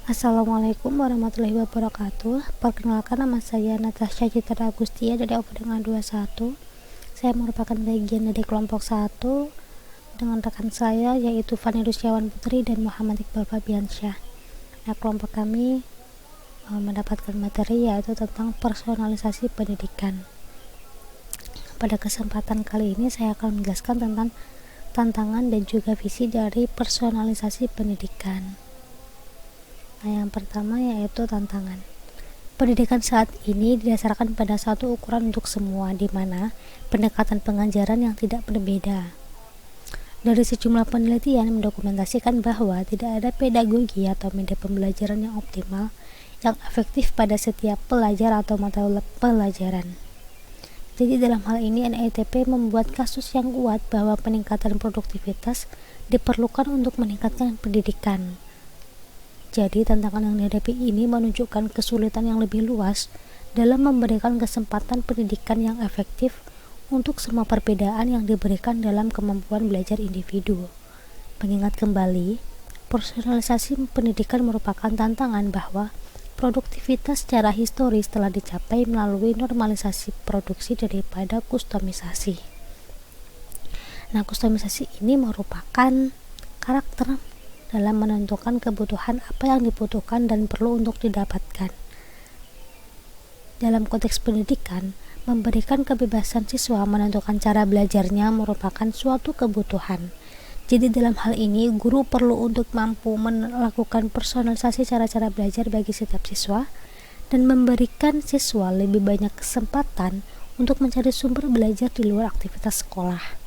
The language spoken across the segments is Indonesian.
Assalamualaikum warahmatullahi wabarakatuh. Perkenalkan, nama saya Natasha Citra Agustia dari OPDengan 21. Saya merupakan bagian dari kelompok 1 dengan rekan saya yaitu Fani Rusyawan Putri dan Muhammad Iqbal Fabiansyah. Nah, kelompok kami mendapatkan materi yaitu tentang personalisasi pendidikan. Pada kesempatan kali ini saya akan menjelaskan tentang tantangan dan juga visi dari personalisasi pendidikan. Nah, yang pertama yaitu tantangan. Pendidikan saat ini didasarkan pada satu ukuran untuk semua, di mana pendekatan pengajaran yang tidak berbeda. Dari sejumlah penelitian mendokumentasikan bahwa tidak ada pedagogi atau media pembelajaran yang optimal yang efektif pada setiap pelajar atau mata pelajaran. Jadi dalam hal ini NITP membuat kasus yang kuat bahwa peningkatan produktivitas diperlukan untuk meningkatkan pendidikan. Jadi tantangan yang dihadapi ini menunjukkan kesulitan yang lebih luas dalam memberikan kesempatan pendidikan yang efektif untuk semua perbedaan yang diberikan dalam kemampuan belajar individu. Mengingat kembali, personalisasi pendidikan merupakan tantangan bahwa produktivitas secara historis telah dicapai melalui normalisasi produksi daripada kustomisasi. Nah, kustomisasi ini merupakan karakter dalam menentukan kebutuhan apa yang dibutuhkan dan perlu untuk didapatkan. Dalam konteks pendidikan, memberikan kebebasan siswa menentukan cara belajarnya merupakan suatu kebutuhan. Jadi dalam hal ini, guru perlu untuk mampu melakukan personalisasi cara-cara belajar bagi setiap siswa dan memberikan siswa lebih banyak kesempatan untuk mencari sumber belajar di luar aktivitas sekolah.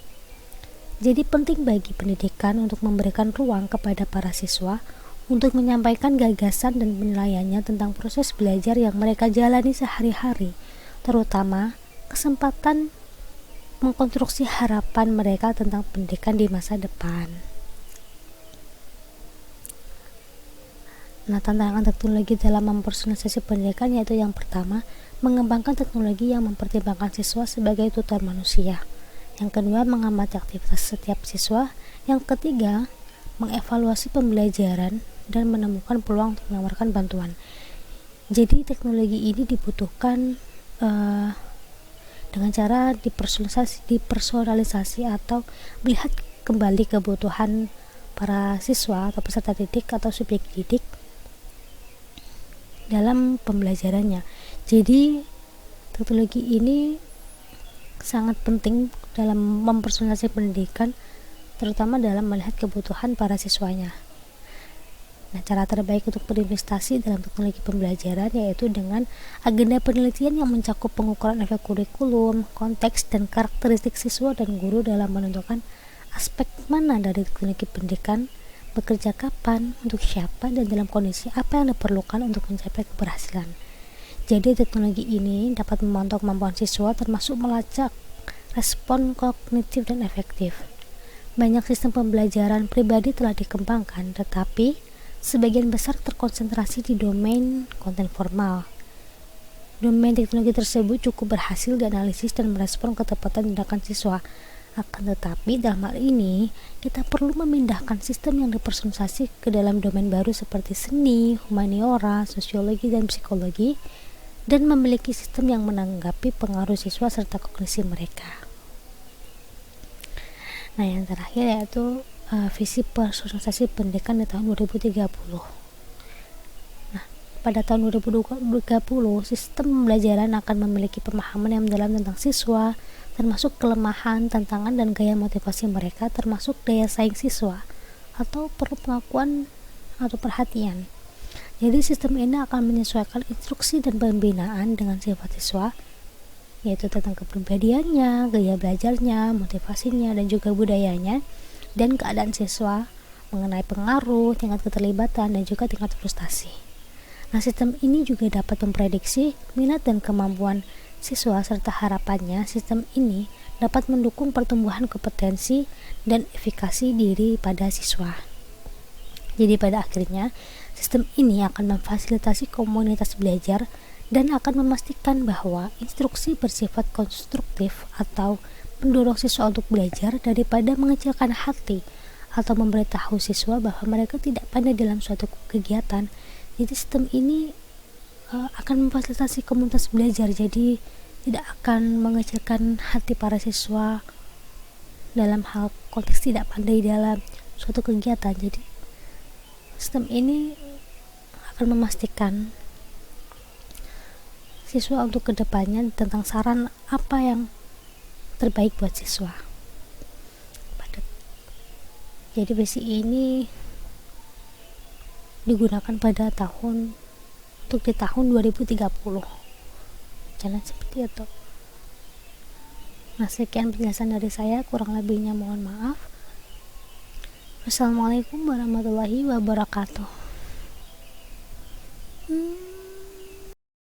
Jadi penting bagi pendidikan untuk memberikan ruang kepada para siswa untuk menyampaikan gagasan dan penilaiannya tentang proses belajar yang mereka jalani sehari-hari, terutama kesempatan mengkonstruksi harapan mereka tentang pendidikan di masa depan. Nah, tantangan teknologi dalam mempersonalisasi pendidikan yaitu yang pertama, mengembangkan teknologi yang mempertimbangkan siswa sebagai tutor manusia. Yang kedua, mengamati aktivitas setiap siswa. Yang ketiga, mengevaluasi pembelajaran dan menemukan peluang untuk menawarkan bantuan. Jadi teknologi ini dibutuhkan dengan cara dipersonalisasi atau melihat kembali kebutuhan para siswa atau peserta didik atau subjek didik dalam pembelajarannya. Jadi teknologi ini sangat penting dalam mempersonalisasi pendidikan, terutama dalam melihat kebutuhan para siswanya. Nah, cara terbaik untuk berinvestasi dalam teknologi pembelajaran yaitu dengan agenda penelitian yang mencakup pengukuran efek kurikulum, konteks, dan karakteristik siswa dan guru dalam menentukan aspek mana dari teknologi pendidikan, bekerja kapan, untuk siapa, dan dalam kondisi apa yang diperlukan untuk mencapai keberhasilan. Jadi teknologi ini dapat memantau kemampuan siswa termasuk melacak respon kognitif dan efektif. Banyak sistem pembelajaran pribadi telah dikembangkan, tetapi sebagian besar terkonsentrasi di domain konten formal. Domain teknologi tersebut cukup berhasil dianalisis dan merespon ketepatan tindakan siswa. Akan tetapi dalam hal ini, kita perlu memindahkan sistem yang dipersonalisasi ke dalam domain baru seperti seni, humaniora, sosiologi, dan psikologi, dan memiliki sistem yang menanggapi pengaruh siswa serta kognisi mereka. Nah, yang terakhir yaitu visi personalisasi pendidikan di tahun 2030. Nah, pada tahun 2030, sistem pembelajaran akan memiliki pemahaman yang mendalam tentang siswa, termasuk kelemahan, tantangan, dan gaya motivasi mereka, termasuk daya saing siswa, atau perlu pengakuan atau perhatian. Jadi sistem ini akan menyesuaikan instruksi dan pembinaan dengan sifat siswa, yaitu tentang kepribadiannya, gaya belajarnya, motivasinya, dan juga budayanya, dan keadaan siswa mengenai pengaruh, tingkat keterlibatan, dan juga tingkat frustasi. Nah, sistem ini juga dapat memprediksi minat dan kemampuan siswa serta harapannya sistem ini dapat mendukung pertumbuhan kompetensi dan efikasi diri pada siswa. Jadi pada akhirnya, sistem ini akan memfasilitasi komunitas belajar dan akan memastikan bahwa instruksi bersifat konstruktif atau mendorong siswa untuk belajar daripada mengecilkan hati atau memberitahu siswa bahwa mereka tidak pandai dalam suatu kegiatan Jadi sistem ini akan memfasilitasi komunitas belajar, jadi tidak akan mengecilkan hati para siswa dalam hal konteks tidak pandai dalam suatu kegiatan. Jadi sistem ini akan memastikan siswa untuk kedepannya tentang saran apa yang terbaik buat siswa. Jadi basic ini digunakan pada di tahun 2030, jangan seperti itu. Nah, sekian penjelasan dari saya, kurang lebihnya mohon maaf. Wassalamualaikum warahmatullahi wabarakatuh.